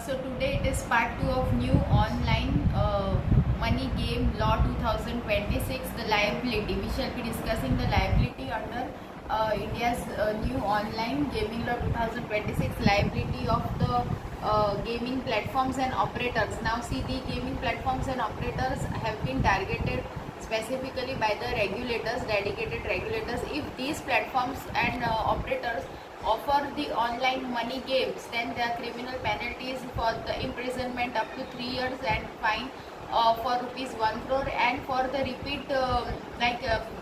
So today it is part 2 of new online money game law 2026, the liability. We shall be discussing the liability under India's new online gaming law 2026, liability of the gaming platforms and operators. Now see, the gaming platforms and operators have been targeted specifically by the regulators, dedicated regulators. If these platforms and operators offer the online money games, then there are criminal penalties for the imprisonment up to 3 years and fine for rupees 1 crore, and for the repeat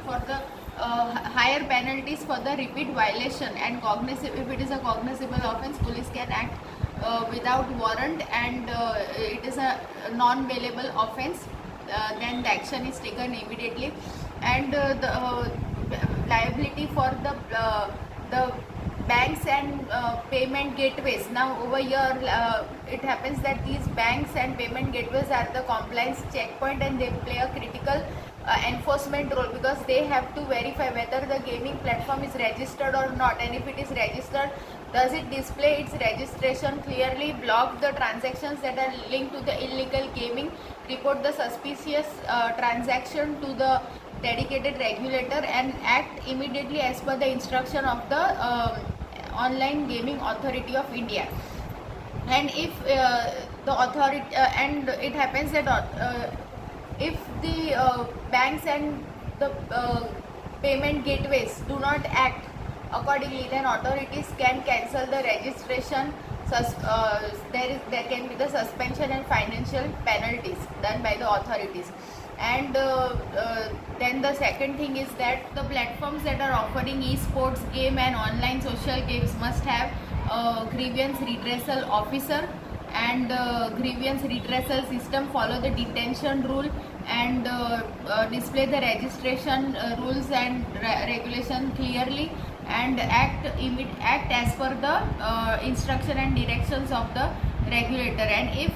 for the higher penalties for the repeat violation and cognizable. If it is a cognizable offence, police can act without warrant, and it is a non-bailable offence, then the action is taken immediately. And the liability for the banks and payment gateways. Now over here it happens that these banks and payment gateways are the compliance checkpoint, and they play a critical enforcement role, because they have to verify whether the gaming platform is registered or not, and if it is registered, does it display its registration clearly, block the transactions that are linked to the illegal gaming, report the suspicious transaction to the dedicated regulator, and act immediately as per the instruction of the Online Gaming Authority of India. And if the authority and it happens that if the banks and the payment gateways do not act accordingly, then authorities can cancel the registration. There can be the suspension and financial penalties done by the authorities. And then the second thing is that the platforms that are offering esports game and online social games must have a grievance redressal officer and grievance redressal system, follow the detention rule, and display the registration rules and regulation clearly, and act as per the instruction and directions of the regulator. And if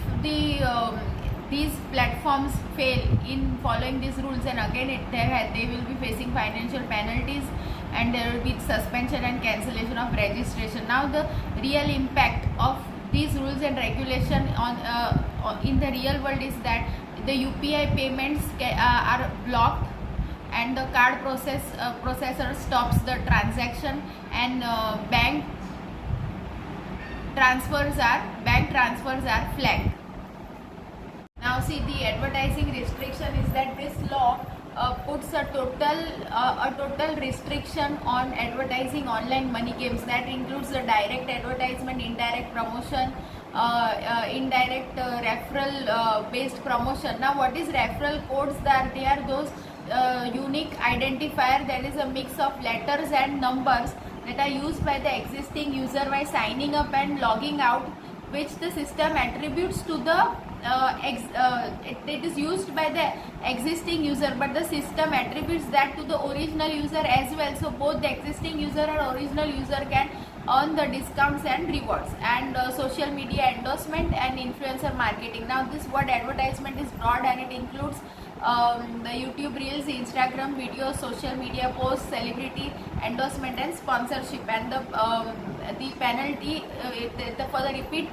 these platforms fail in following these rules, and again they will be facing financial penalties, and there will be suspension and cancellation of registration. Now the real impact of these rules and regulation on in the real world is that the UPI payments are blocked, and the card processor stops the transaction, and bank transfers are flagged. Now see, the advertising restriction is that this law puts a total restriction on advertising online money games. That includes the direct advertisement, indirect promotion, indirect referral based promotion. Now what is referral codes? They are those unique identifier, that is a mix of letters and numbers that are used by the existing user by signing up and logging out, which the system attributes to the it is used by the existing user, but the system attributes that to the original user as well. So both the existing user and original user can earn the discounts and rewards. And social media endorsement and influencer marketing. Now this word advertisement is broad, and it includes the YouTube Reels, Instagram videos, social media posts, celebrity endorsement and sponsorship. And the penalty for the repeat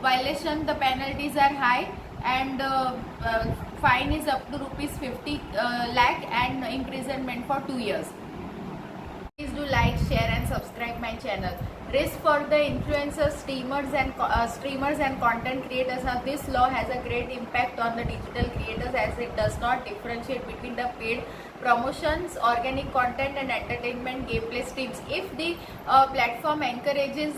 violation, the penalties are high, and fine is up to rupees 50 lakh and imprisonment for 2 years. Please do like, share and subscribe my channel. Risk for the influencers, streamers and content creators. Now this law has a great impact on the digital creators, as it does not differentiate between the paid promotions, organic content and entertainment gameplay streams. If the platform encourages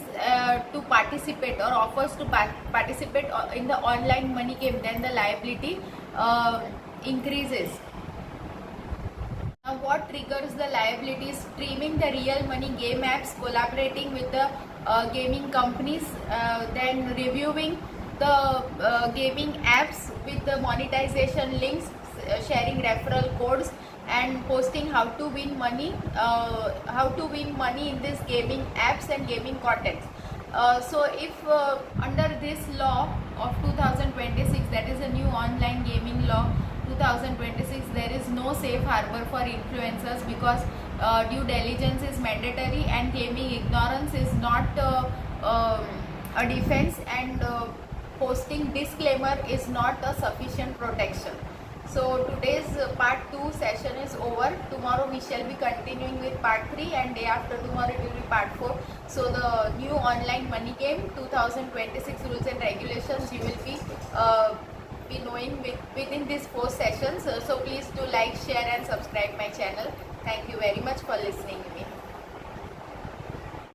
to participate or offers to participate in the online money game, then the liability increases. Now what triggers the liabilities? Streaming the real money game apps, collaborating with the gaming companies, then reviewing the gaming apps with the monetization links, sharing referral codes, and posting how to win money in these gaming apps and gaming contents. So if under this law of 2026, that is a new online gaming law 2026, there is no safe harbor for influencers, because due diligence is mandatory and claiming ignorance is not a defense, and posting disclaimer is not a sufficient protection. So today's part 2 session is over. Tomorrow we shall be continuing with part 3, and day after tomorrow it will be part 4. So the new online money game 2026 rules and regulations you will be knowing within these 4 sessions. So please do like, share and subscribe my channel. Thank you very much for listening me.